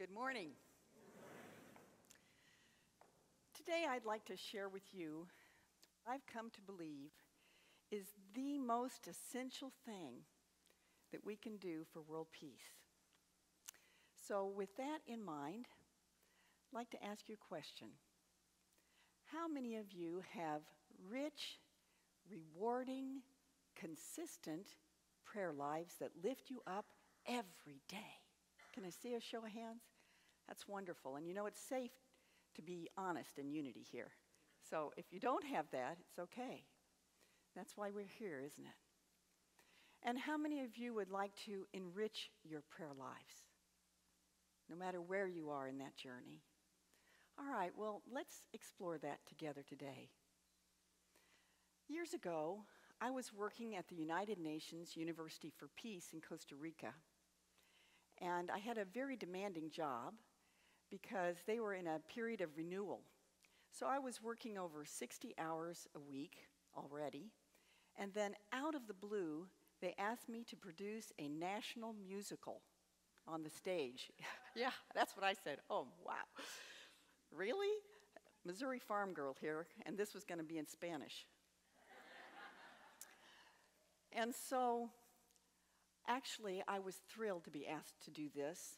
Good morning. Today I'd like to share with you what I've come to believe is the most essential thing that we can do for world peace. So with that in mind, I'd like to ask you a question. How many of you have rich, rewarding, consistent prayer lives that lift you up every day? Can I see a show of hands? That's wonderful. And you know, it's safe to be honest in unity here. So if you don't have that, it's okay. That's why we're here, isn't it? And how many of you would like to enrich your prayer lives, no matter where you are in that journey? All right, well, let's explore that together today. Years ago, I was working at the United Nations University for Peace in Costa Rica. And I had a very demanding job because they were in a period of renewal. So I was working over 60 hours a week already. And then out of the blue, they asked me to produce a national musical on the stage. Yeah, that's what I said. Oh, wow. Really? Missouri farm girl here, and this was going to be in Spanish. And so actually, I was thrilled to be asked to do this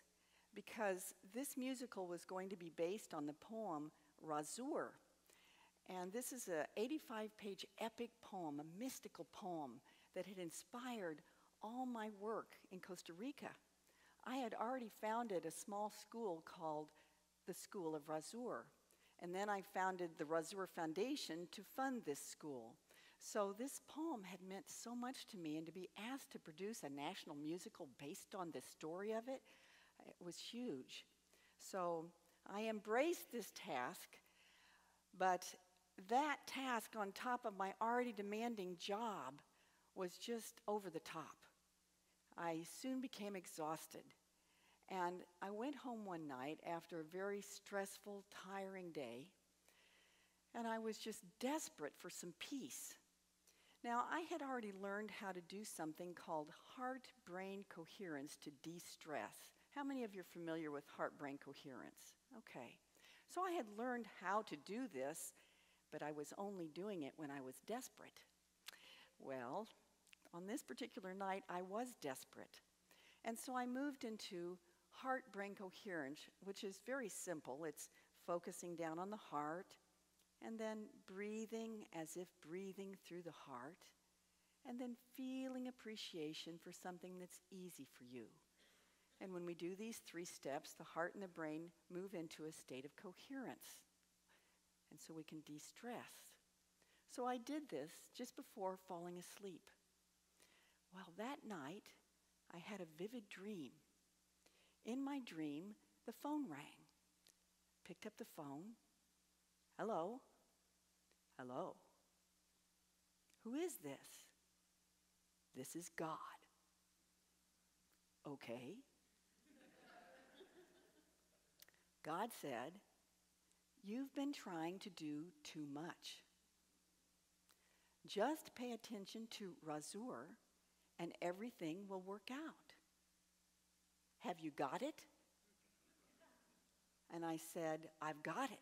because this musical was going to be based on the poem Razur. And this is an 85-page epic poem, a mystical poem that had inspired all my work in Costa Rica. I had already founded a small school called the School of Razur. And then I founded the Razur Foundation to fund this school. So this poem had meant so much to me, and to be asked to produce a national musical based on the story of it, it was huge. So I embraced this task, but that task on top of my already demanding job was just over the top. I soon became exhausted, and I went home one night after a very stressful, tiring day, and I was just desperate for some peace. Now, I had already learned how to do something called heart-brain coherence to de-stress. How many of you are familiar with heart-brain coherence? Okay. So I had learned how to do this, but I was only doing it when I was desperate. Well, on this particular night, I was desperate. And so I moved into heart-brain coherence, which is very simple. It's focusing down on the heart, and then breathing as if breathing through the heart, and then feeling appreciation for something that's easy for you. And when we do these 3 steps, the heart and the brain move into a state of coherence, and so we can de-stress. So I did this just before falling asleep. Well, that night, I had a vivid dream. In my dream, the phone rang. Picked up the phone. Hello? Hello? Who is this? This is God. Okay. God said, you've been trying to do too much. Just pay attention to Razur and everything will work out. Have you got it? And I said, I've got it.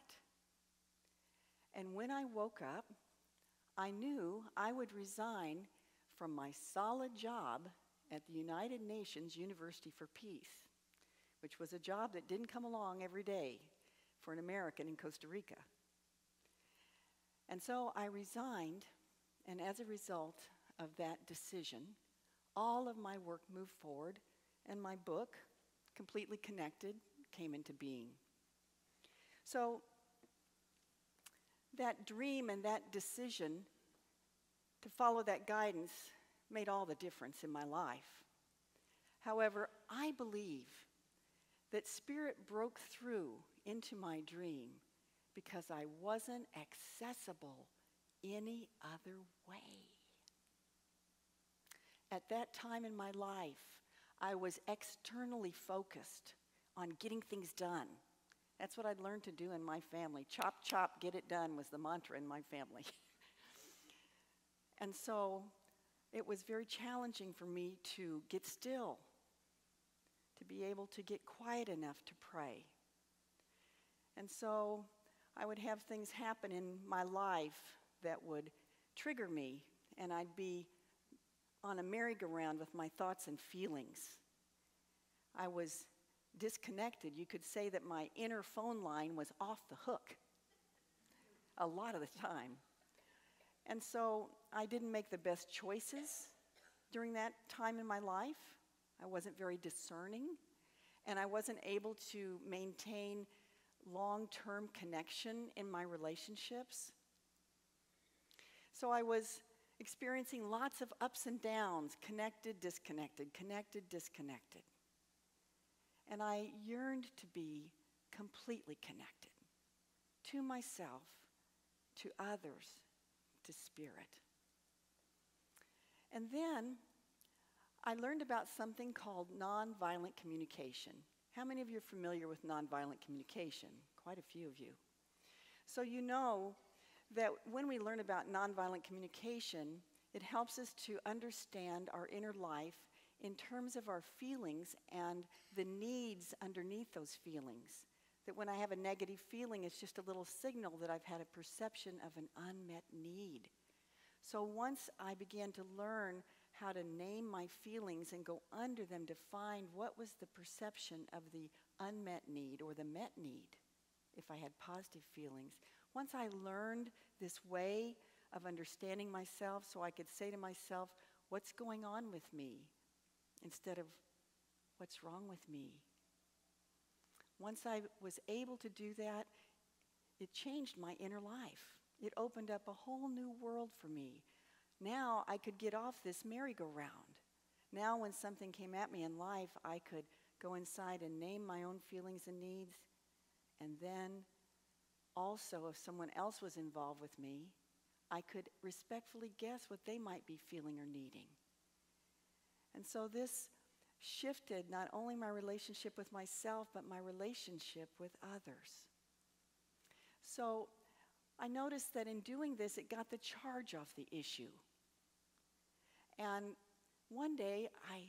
And when I woke up, I knew I would resign from my solid job at the United Nations University for Peace, which was a job that didn't come along every day for an American in Costa Rica. And so I resigned, and as a result of that decision, all of my work moved forward, and my book, Completely Connected, came into being. So that dream and that decision to follow that guidance made all the difference in my life. However, I believe that Spirit broke through into my dream because I wasn't accessible any other way. At that time in my life, I was externally focused on getting things done. That's what I'd learned to do in my family. Chop, chop, get it done was the mantra in my family. And so it was very challenging for me to get still, to be able to get quiet enough to pray. And so I would have things happen in my life that would trigger me, and I'd be on a merry-go-round with my thoughts and feelings. I was disconnected. You could say that my inner phone line was off the hook a lot of the time. And so I didn't make the best choices during that time in my life. I wasn't very discerning, and I wasn't able to maintain long-term connection in my relationships. So I was experiencing lots of ups and downs, connected, disconnected, connected, disconnected. And I yearned to be completely connected to myself, to others, to spirit. And then I learned about something called nonviolent communication. How many of you are familiar with nonviolent communication? Quite a few of you. So you know that when we learn about nonviolent communication, it helps us to understand our inner life in terms of our feelings and the needs underneath those feelings. That when I have a negative feeling, it's just a little signal that I've had a perception of an unmet need. So once I began to learn how to name my feelings and go under them to find what was the perception of the unmet need or the met need, if I had positive feelings. Once I learned this way of understanding myself so I could say to myself, what's going on with me? Instead of, what's wrong with me? Once I was able to do that, it changed my inner life. It opened up a whole new world for me. Now I could get off this merry-go-round. Now when something came at me in life, I could go inside and name my own feelings and needs. And then also, if someone else was involved with me, I could respectfully guess what they might be feeling or needing. And so this shifted not only my relationship with myself, but my relationship with others. So I noticed that in doing this, it got the charge off the issue. And one day I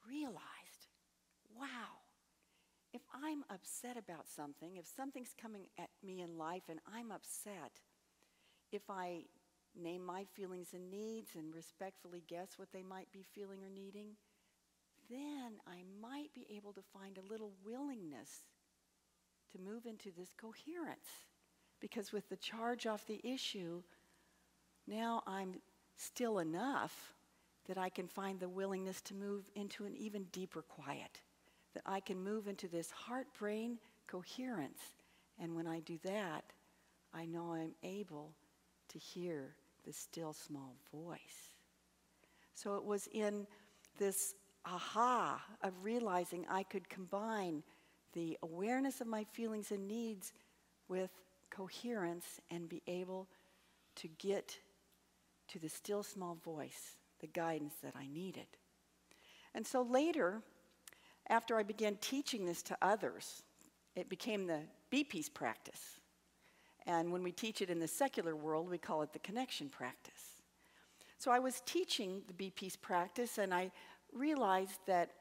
realized, wow, if I'm upset about something, if something's coming at me in life and I'm upset, if I name my feelings and needs and respectfully guess what they might be feeling or needing, then I might be able to find a little willingness to move into this coherence. Because with the charge off the issue, now I'm still enough that I can find the willingness to move into an even deeper quiet, that I can move into this heart-brain coherence. And when I do that, I know I'm able to hear the still small voice. So it was in this aha of realizing I could combine the awareness of my feelings and needs with coherence and be able to get to the still small voice, the guidance that I needed. And so later, after I began teaching this to others, it became the B-Peace practice. And when we teach it in the secular world, we call it the connection practice. So I was teaching the B-Peace practice, and I realized that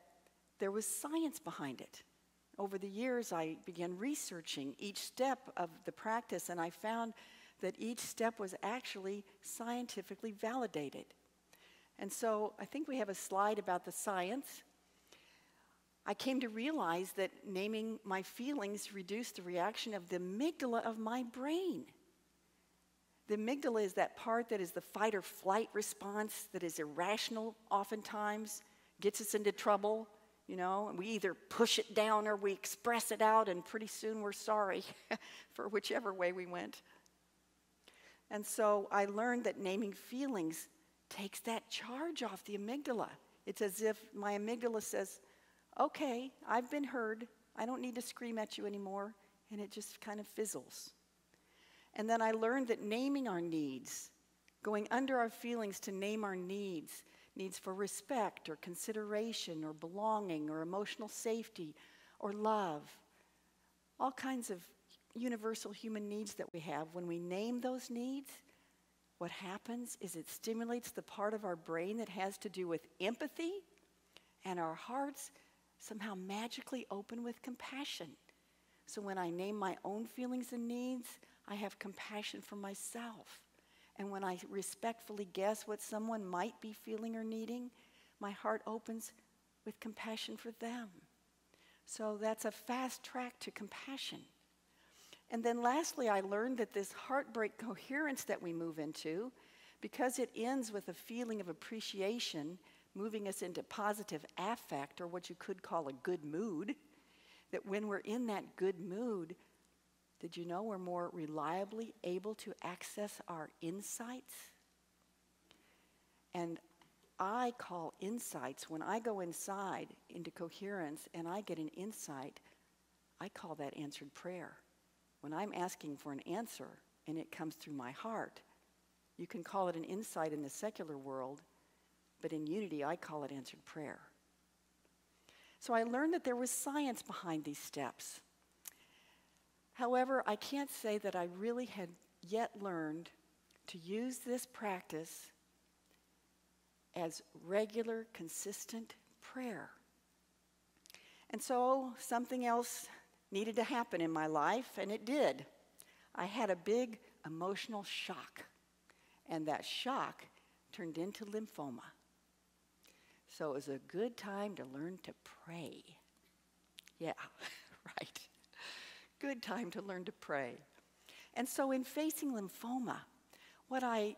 there was science behind it. Over the years, I began researching each step of the practice, and I found that each step was actually scientifically validated. And so I think we have a slide about the science. I came to realize that naming my feelings reduced the reaction of the amygdala of my brain. The amygdala is that part that is the fight or flight response that is irrational oftentimes, gets us into trouble, you know, and we either push it down or we express it out, and pretty soon we're sorry for whichever way we went. And so I learned that naming feelings takes that charge off the amygdala. It's as if my amygdala says, okay, I've been heard. I don't need to scream at you anymore. And it just kind of fizzles. And then I learned that naming our needs, going under our feelings to name our needs for respect or consideration or belonging or emotional safety or love, all kinds of universal human needs that we have, when we name those needs, what happens is it stimulates the part of our brain that has to do with empathy, and our hearts somehow magically open with compassion. So when I name my own feelings and needs, I have compassion for myself. And when I respectfully guess what someone might be feeling or needing, my heart opens with compassion for them. So that's a fast track to compassion. And then lastly, I learned that this heartbreak coherence that we move into, because it ends with a feeling of appreciation, moving us into positive affect, or what you could call a good mood, that when we're in that good mood, did you know we're more reliably able to access our insights? And I call insights, when I go inside into coherence and I get an insight, I call that answered prayer. When I'm asking for an answer and it comes through my heart, you can call it an insight in the secular world, but in unity I call it answered prayer. So I learned that there was science behind these steps. However, I can't say that I really had yet learned to use this practice as regular, consistent prayer. And so something else needed to happen in my life, and it did. I had a big emotional shock, and that shock turned into lymphoma. So it was a good time to learn to pray. Yeah, right. Good time to learn to pray. And so in facing lymphoma, what I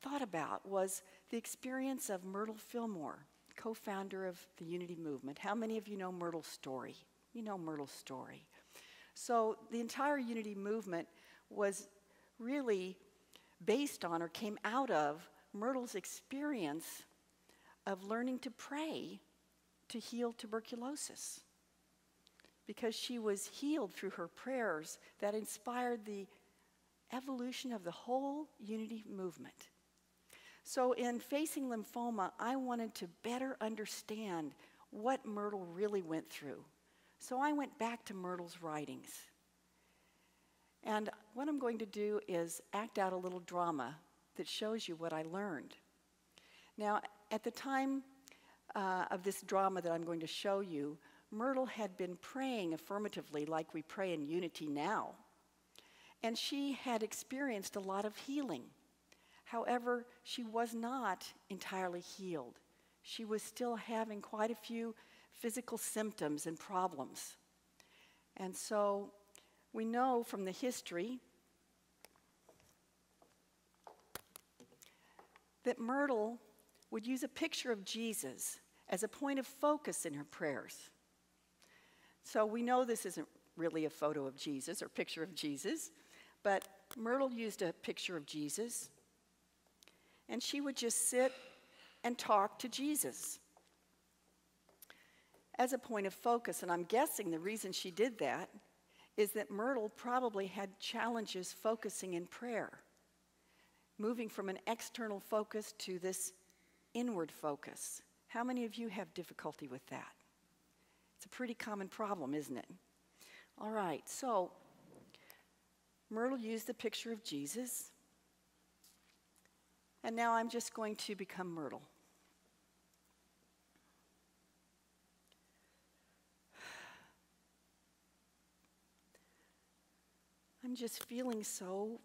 thought about was the experience of Myrtle Fillmore, co-founder of the Unity Movement. How many of you know Myrtle's story? You know Myrtle's story. So the entire Unity Movement was really based on or came out of Myrtle's experience of learning to pray to heal tuberculosis. Because she was healed through her prayers that inspired the evolution of the whole Unity Movement. So in facing lymphoma, I wanted to better understand what Myrtle really went through. So I went back to Myrtle's writings. And what I'm going to do is act out a little drama that shows you what I learned. Now, at the time of this drama that I'm going to show you, Myrtle had been praying affirmatively like we pray in unity now. And she had experienced a lot of healing. However, she was not entirely healed. She was still having quite a few physical symptoms and problems. And so we know from the history that Myrtle would use a picture of Jesus as a point of focus in her prayers. So we know this isn't really a photo of Jesus or picture of Jesus, but Myrtle used a picture of Jesus, and she would just sit and talk to Jesus as a point of focus. And I'm guessing the reason she did that is that Myrtle probably had challenges focusing in prayer, moving from an external focus to this inward focus. How many of you have difficulty with that? It's a pretty common problem, isn't it? All right, so Myrtle used the picture of Jesus, and now I'm just going to become Myrtle. I'm just feeling so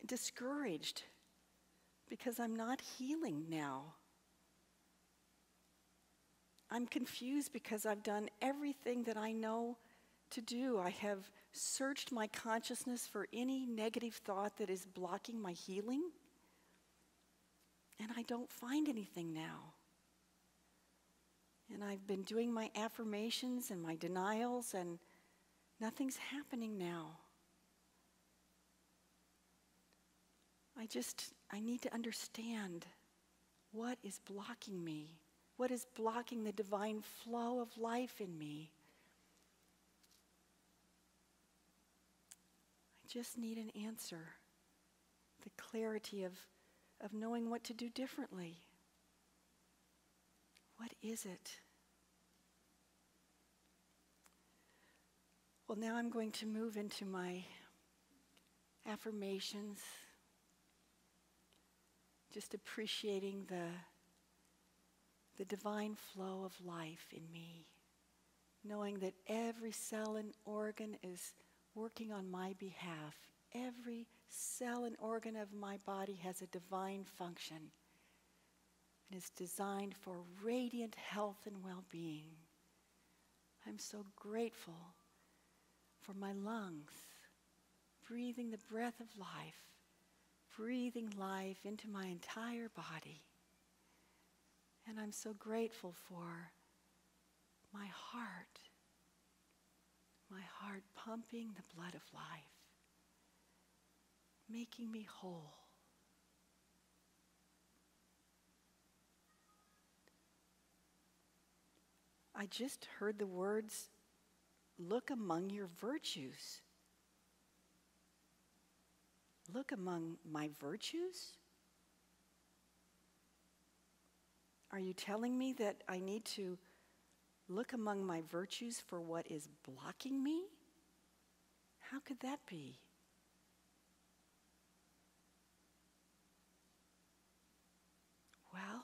discouraged because I'm not healing now. I'm confused because I've done everything that I know to do. I have searched my consciousness for any negative thought that is blocking my healing, and I don't find anything now. And I've been doing my affirmations and my denials, and nothing's happening now. I need to understand what is blocking me. What is blocking the divine flow of life in me? I just need an answer. The clarity of knowing what to do differently. What is it? Well, now I'm going to move into my affirmations. Just appreciating the divine flow of life in me. knowing that every cell and organ is working on my behalf. Every cell and organ of my body has a divine function and is designed for radiant health and well-being. I'm so grateful for my lungs, breathing the breath of life, breathing life into my entire body. And I'm so grateful for my heart pumping the blood of life, making me whole. I just heard the words, look among your virtues. Look among my virtues? Are you telling me that I need to look among my virtues for what is blocking me? How could that be? Well,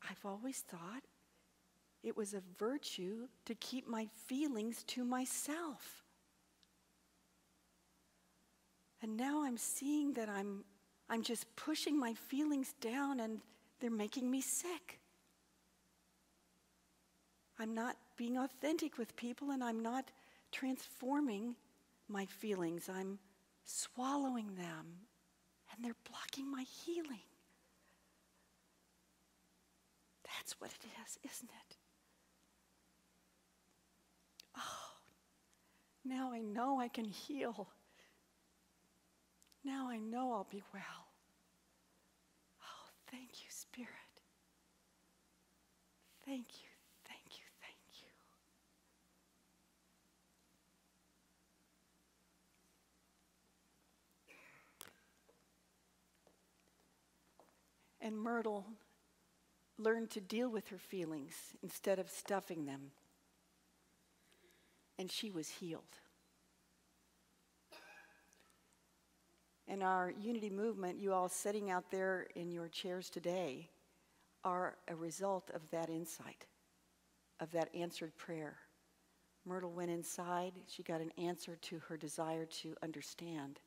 I've always thought it was a virtue to keep my feelings to myself. And now I'm seeing that I'm just pushing my feelings down and they're making me sick. I'm not being authentic with people and I'm not transforming my feelings. I'm swallowing them and they're blocking my healing. That's what it is, isn't it? Oh, now I know I can heal. Now I know I'll be well. Oh, thank you, Spirit. Thank you, thank you, thank you. And Myrtle learned to deal with her feelings instead of stuffing them. And she was healed. And our unity movement, you all sitting out there in your chairs today, are a result of that insight, of that answered prayer. Myrtle went inside, she got an answer to her desire to understand.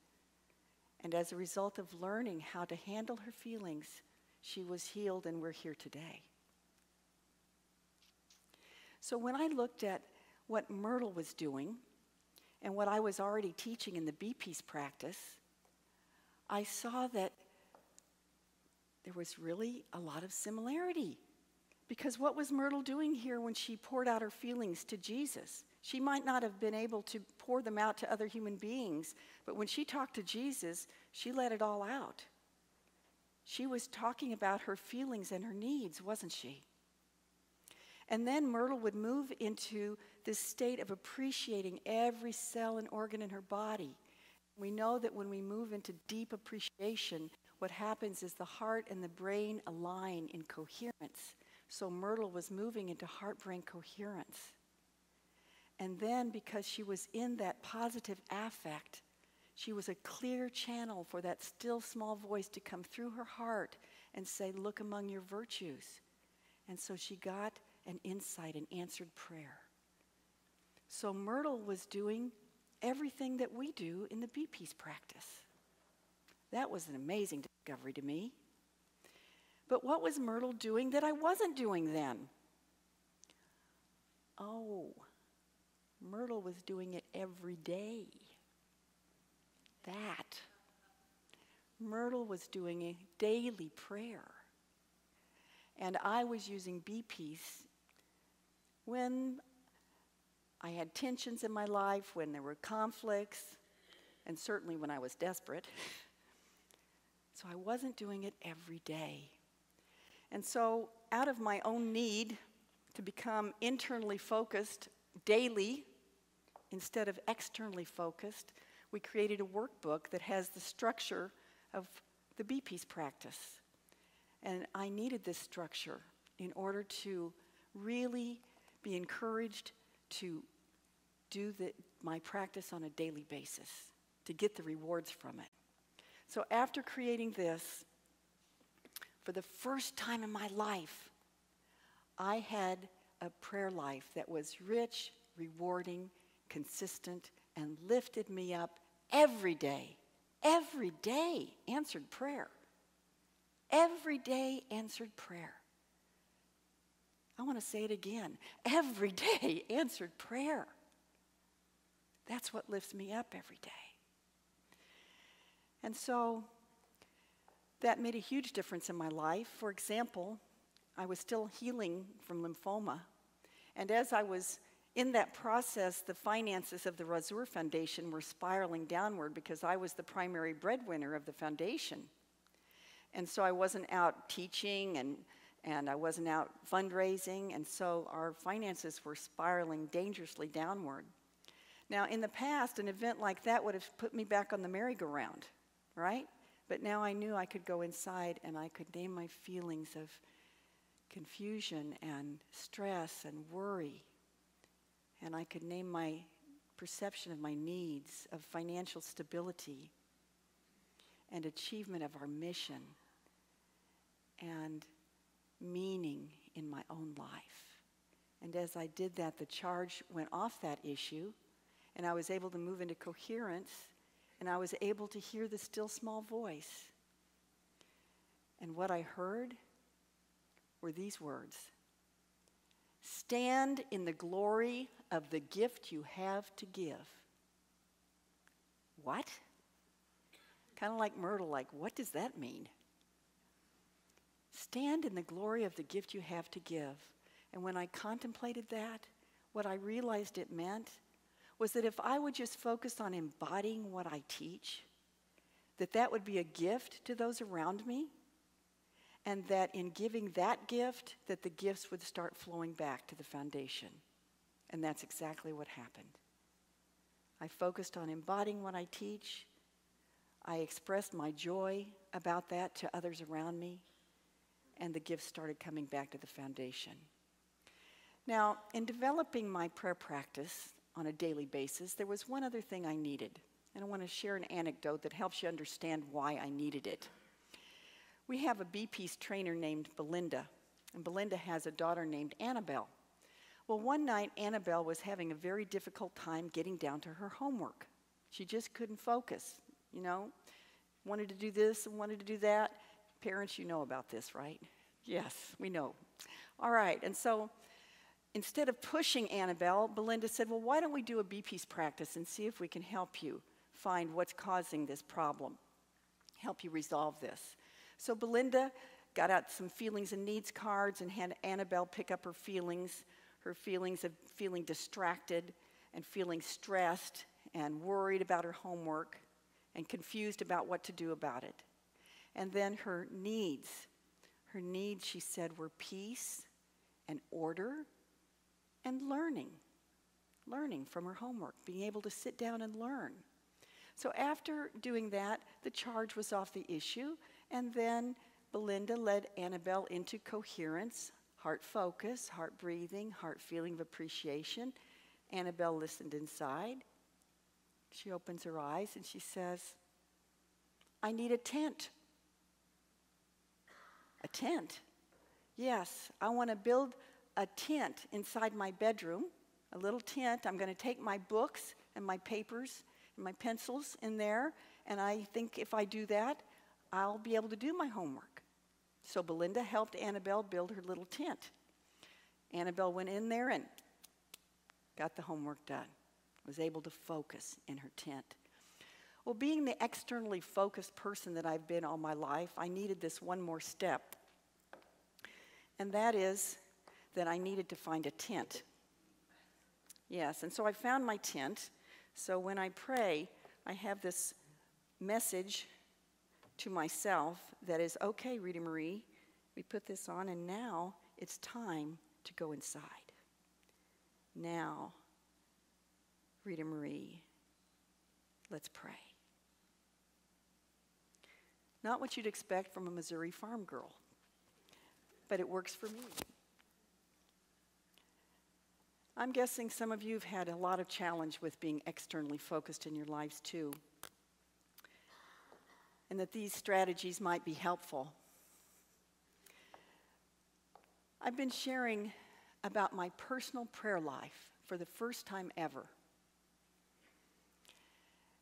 And as a result of learning how to handle her feelings, she was healed and we're here today. So when I looked at what Myrtle was doing and what I was already teaching in the Be Peace practice, I saw that there was really a lot of similarity. Because what was Myrtle doing here when she poured out her feelings to Jesus? She might not have been able to pour them out to other human beings, but when she talked to Jesus, she let it all out. She was talking about her feelings and her needs, wasn't she? And then Myrtle would move into this state of appreciating every cell and organ in her body. We know that when we move into deep appreciation, what happens is the heart and the brain align in coherence. So Myrtle was moving into heart-brain coherence. And then because she was in that positive affect, she was a clear channel for that still small voice to come through her heart and say, look among your virtues. And so she got an insight and answered prayer. So Myrtle was doing everything that we do in the Be Peace practice. That was an amazing discovery to me. But what was Myrtle doing that I wasn't doing then? Oh, Myrtle was doing it every day. That. Myrtle was doing a daily prayer. And I was using Be Peace when I had tensions in my life, when there were conflicts, and certainly when I was desperate. So I wasn't doing it every day. And so out of my own need to become internally focused daily instead of externally focused, we created a workbook that has the structure of the Be Peace practice. And I needed this structure in order to really be encouraged to do my practice on a daily basis, to get the rewards from it. So after creating this, for the first time in my life, I had a prayer life that was rich, rewarding, consistent, and lifted me up every day. Every day answered prayer. Every day answered prayer. I want to say it again. Every day answered prayer. That's what lifts me up every day. And so that made a huge difference in my life. For example, I was still healing from lymphoma. And as I was in that process, the finances of the Razur Foundation were spiraling downward because I was the primary breadwinner of the foundation. And so I wasn't out teaching and I wasn't out fundraising, and so our finances were spiraling dangerously downward. Now, in the past, an event like that would have put me back on the merry-go-round, right? But now I knew I could go inside and I could name my feelings of confusion and stress and worry. And I could name my perception of my needs, of financial stability and achievement of our mission and meaning in my own life. And as I did that, the charge went off that issue, and I was able to move into coherence, and I was able to hear the still small voice. And what I heard were these words: stand in the glory of the gift you have to give. What? Kind of like Myrtle, like, what does that mean? Stand in the glory of the gift you have to give. And when I contemplated that, what I realized it meant was that if I would just focus on embodying what I teach, that would be a gift to those around me, and that in giving that gift, that the gifts would start flowing back to the foundation. And that's exactly what happened. I focused on embodying what I teach. I expressed my joy about that to others around me, and the gifts started coming back to the foundation. Now, in developing my prayer practice on a daily basis, there was one other thing I needed. And I want to share an anecdote that helps you understand why I needed it. We have a B-Peace trainer named Belinda, and Belinda has a daughter named Annabelle. Well, one night, Annabelle was having a very difficult time getting down to her homework. She just couldn't focus, wanted to do this and wanted to do that. Parents, you know about this, right? Yes, we know. All right, and so instead of pushing Annabelle, Belinda said, well, why don't we do a B-Peace practice and see if we can help you find what's causing this problem, help you resolve this. So Belinda got out some feelings and needs cards and had Annabelle pick up her feelings of feeling distracted and feeling stressed and worried about her homework and confused about what to do about it. And then her needs, she said, were peace and order and learning from her homework, being able to sit down and learn. So after doing that, the charge was off the issue, and then Belinda led Annabelle into coherence, heart focus, heart breathing, heart feeling of appreciation. Annabelle listened inside. She opens her eyes and she says, I need a tent. A tent? Yes, I want to build a tent inside my bedroom, a little tent. I'm going to take my books and my papers and my pencils in there, and I think if I do that, I'll be able to do my homework. So Belinda helped Annabelle build her little tent. Annabelle went in there and got the homework done, was able to focus in her tent. Well, being the externally focused person that I've been all my life, I needed this one more step. And that is that I needed to find a tent. Yes, and so I found my tent. So when I pray, I have this message to myself that is, okay, Rita Marie, we put this on, and now it's time to go inside. Now, Rita Marie, let's pray. Not what you'd expect from a Missouri farm girl, but it works for me. I'm guessing some of you have had a lot of challenge with being externally focused in your lives too, and that these strategies might be helpful. I've been sharing about my personal prayer life for the first time ever.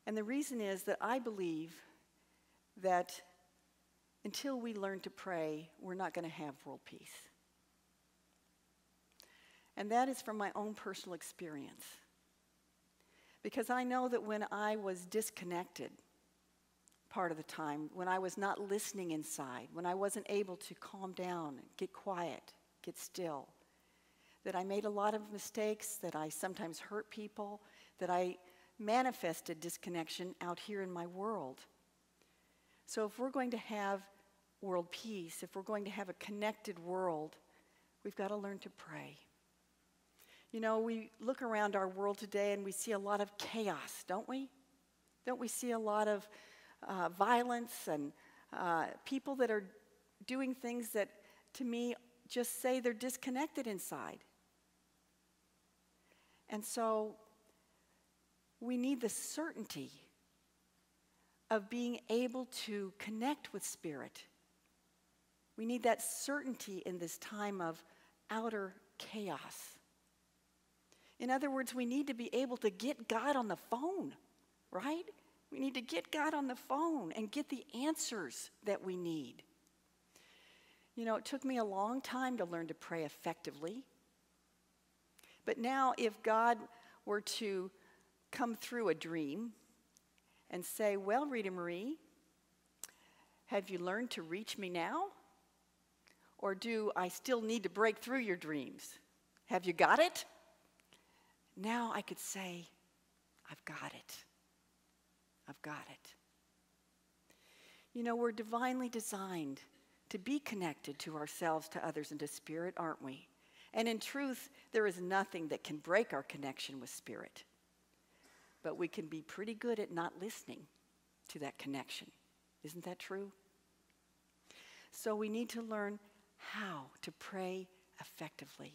And the reason is that I believe that until we learn to pray, we're not going to have world peace. And that is from my own personal experience. Because I know that when I was disconnected part of the time, when I was not listening inside, when I wasn't able to calm down, get quiet, get still, that I made a lot of mistakes, that I sometimes hurt people, that I manifested disconnection out here in my world. So if we're going to have world peace, if we're going to have a connected world, we've got to learn to pray. You know, we look around our world today and we see a lot of chaos, don't we? Don't we see a lot of violence and people that are doing things that, to me, just say they're disconnected inside? And so we need the certainty of being able to connect with Spirit. We need that certainty in this time of outer chaos. In other words, we need to be able to get God on the phone, right? We need to get God on the phone and get the answers that we need. You know, it took me a long time to learn to pray effectively. But now, if God were to come through a dream and say, well, Rita Marie, have you learned to reach me now? Or do I still need to break through your dreams? Have you got it? Now I could say, I've got it. I've got it. You know, we're divinely designed to be connected to ourselves, to others, and to Spirit, aren't we? And in truth, there is nothing that can break our connection with Spirit. But we can be pretty good at not listening to that connection. Isn't that true? So we need to learn how to pray effectively.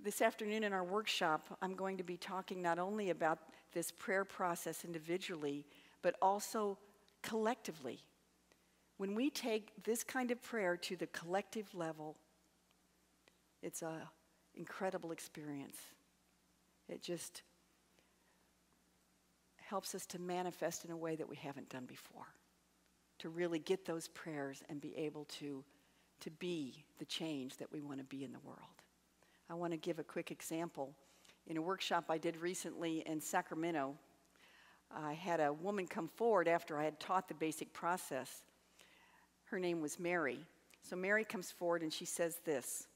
This afternoon in our workshop, I'm going to be talking not only about this prayer process individually, but also collectively. When we take this kind of prayer to the collective level, it's an incredible experience. It just helps us to manifest in a way that we haven't done before, to really get those prayers and be able to be the change that we want to be in the world. I want to give a quick example. In a workshop I did recently in Sacramento, I had a woman come forward after I had taught the basic process. Her name was Mary. So Mary comes forward and she says this.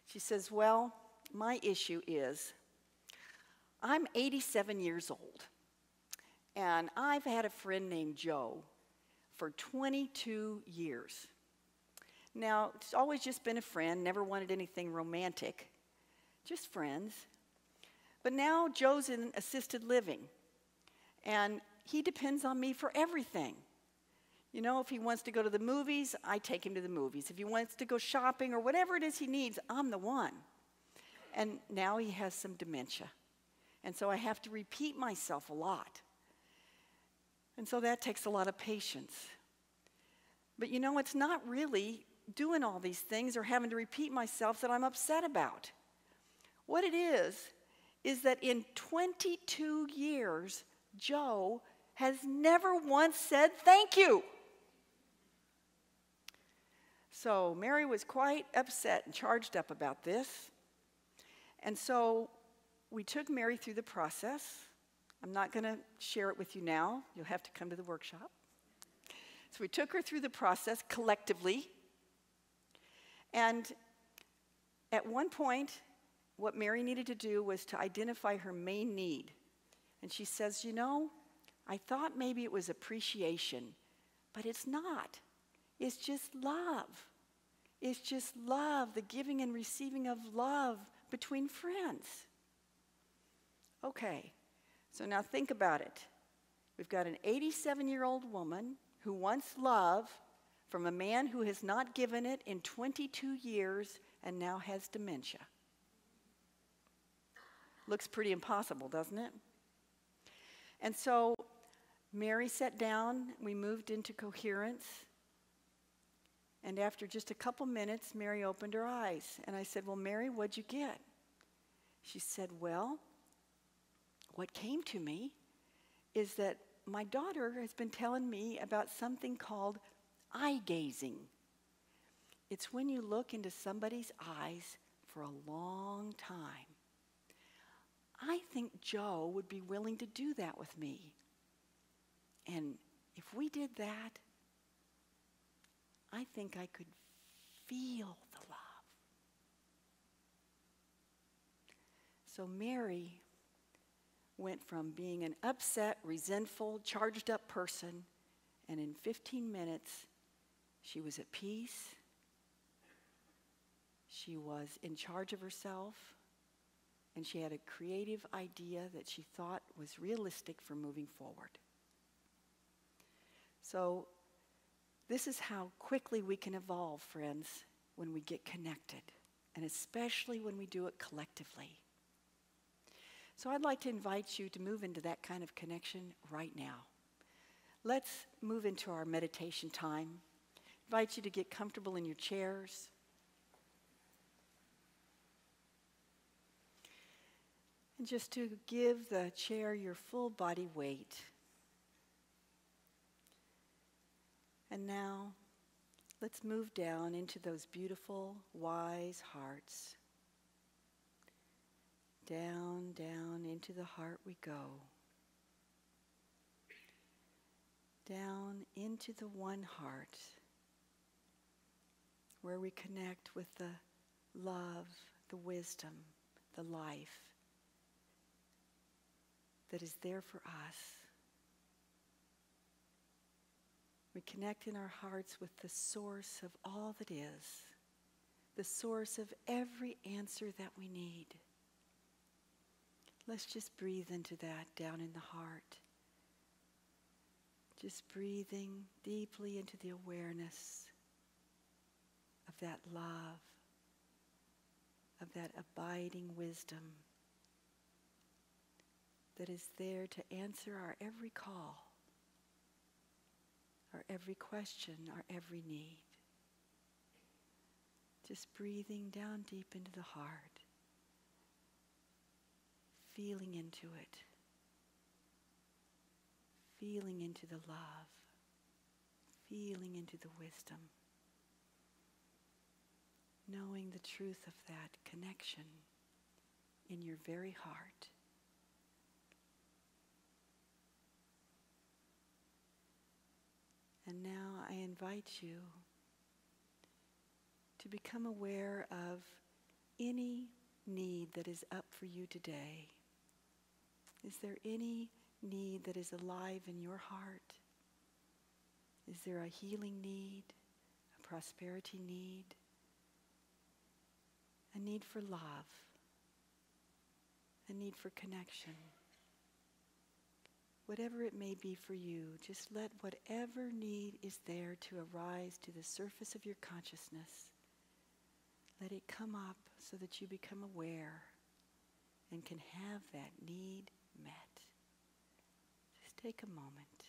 She says, well, my issue is I'm 87 years old, and I've had a friend named Joe for 22 years. Now, it's always just been a friend, never wanted anything romantic, just friends. But now Joe's in assisted living, and he depends on me for everything. You know, if he wants to go to the movies, I take him to the movies. If he wants to go shopping or whatever it is he needs, I'm the one. And now he has some dementia. And so I have to repeat myself a lot. And so that takes a lot of patience. But you know, it's not really doing all these things or having to repeat myself that I'm upset about. What it is that in 22 years, Joe has never once said thank you. So Mary was quite upset and charged up about this. And so we took Mary through the process. I'm not going to share it with you now. You'll have to come to the workshop. So we took her through the process collectively. And at one point, what Mary needed to do was to identify her main need. And she says, you know, I thought maybe it was appreciation, but it's not. It's just love. It's just love, the giving and receiving of love between friends. Okay, so now think about it. We've got an 87-year-old woman who wants love from a man who has not given it in 22 years and now has dementia. Looks pretty impossible, doesn't it? And so Mary sat down, we moved into Coherence, And after just a couple minutes, Mary opened her eyes. And I said, well, Mary, what'd you get? She said, well, what came to me is that my daughter has been telling me about something called eye gazing. It's when you look into somebody's eyes for a long time. I think Joe would be willing to do that with me. And if we did that, I think I could feel the love. So Mary went from being an upset, resentful, charged up person, and in 15 minutes, she was at peace. She was in charge of herself, and she had a creative idea that she thought was realistic for moving forward. So this is how quickly we can evolve, friends, when we get connected, and especially when we do it collectively. So I'd like to invite you to move into that kind of connection right now. Let's move into our meditation time. I invite you to get comfortable in your chairs. And just to give the chair your full body weight. And now, let's move down into those beautiful, wise hearts. Down, down into the heart we go. Down into the one heart where we connect with the love, the wisdom, the life that is there for us. We connect in our hearts with the source of all that is, the source of every answer that we need. Let's just breathe into that down in the heart. Just breathing deeply into the awareness of that love, of that abiding wisdom that is there to answer our every call, our every question, our every need. Just breathing down deep into the heart, feeling into it, feeling into the love, feeling into the wisdom, knowing the truth of that connection in your very heart. And now I invite you to become aware of any need that is up for you today. Is there any need that is alive in your heart? Is there a healing need, a prosperity need, a need for love, a need for connection? Whatever it may be for you, just let whatever need is there to arise to the surface of your consciousness. Let it come up so that you become aware and can have that need met. Just take a moment.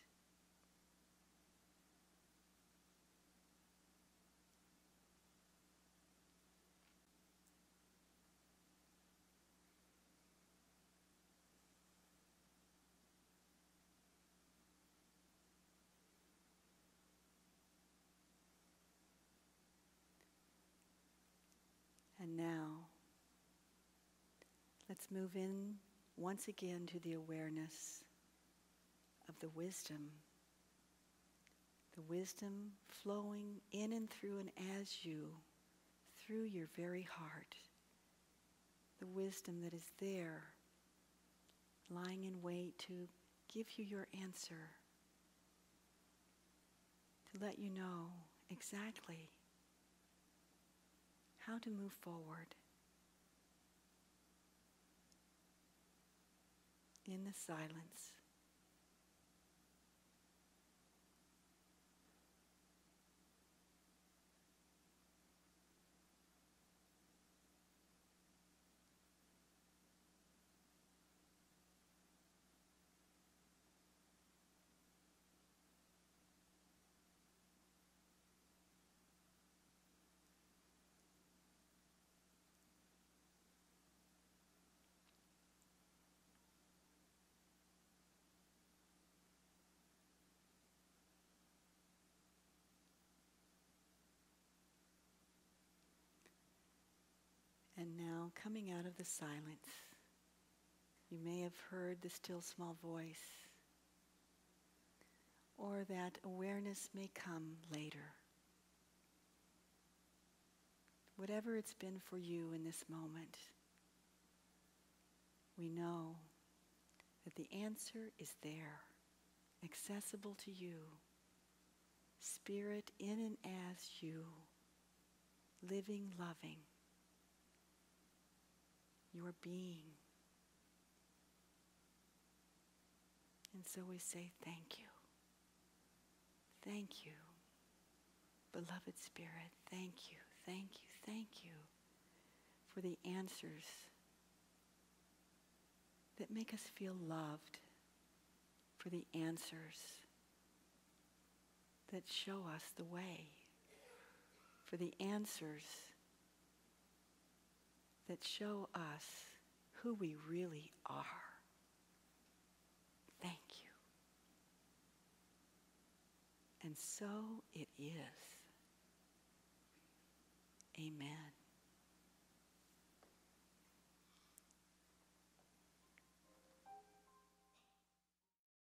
And now, let's move in once again to the awareness of the wisdom flowing in and through and as you, through your very heart. The wisdom that is there, lying in wait to give you your answer, to let you know exactly how to move forward in the silence. coming out of the silence, you may have heard the still small voice, or that awareness may come later. Whatever it's been for you in this moment, we know that the answer is there, accessible to you, Spirit in and as you, living, loving, your being. And so we say thank you. Thank you, beloved Spirit. Thank you, thank you, thank you for the answers that make us feel loved, for the answers that show us the way, for the answers that show us who we really are. Thank you. And so it is. Amen.